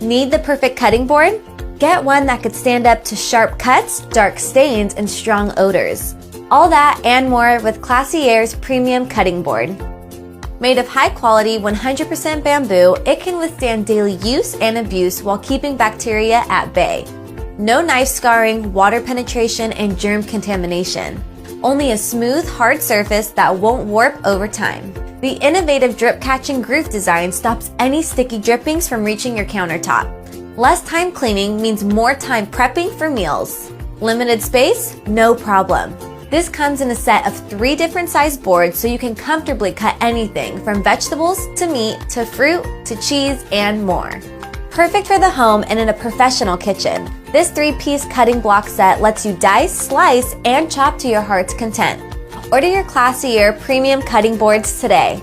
Need the perfect cutting board? Get one that could stand up to sharp cuts, dark stains, and strong odors. All that and more with Clasier's premium cutting board. Made of high-quality 100% bamboo, it can withstand daily use and abuse while keeping bacteria at bay. No knife scarring, water penetration, and germ contamination. Only a smooth, hard surface that won't warp over time. The innovative drip-catching groove design stops any sticky drippings from reaching your countertop. Less time cleaning means more time prepping for meals. Limited space? No problem. This comes in a set of 3 different size boards so you can comfortably cut anything from vegetables to meat to fruit to cheese and more. Perfect for the home and in a professional kitchen. This 3-piece cutting block set lets you dice, slice, and chop to your heart's content. Order your Clasier premium cutting boards today.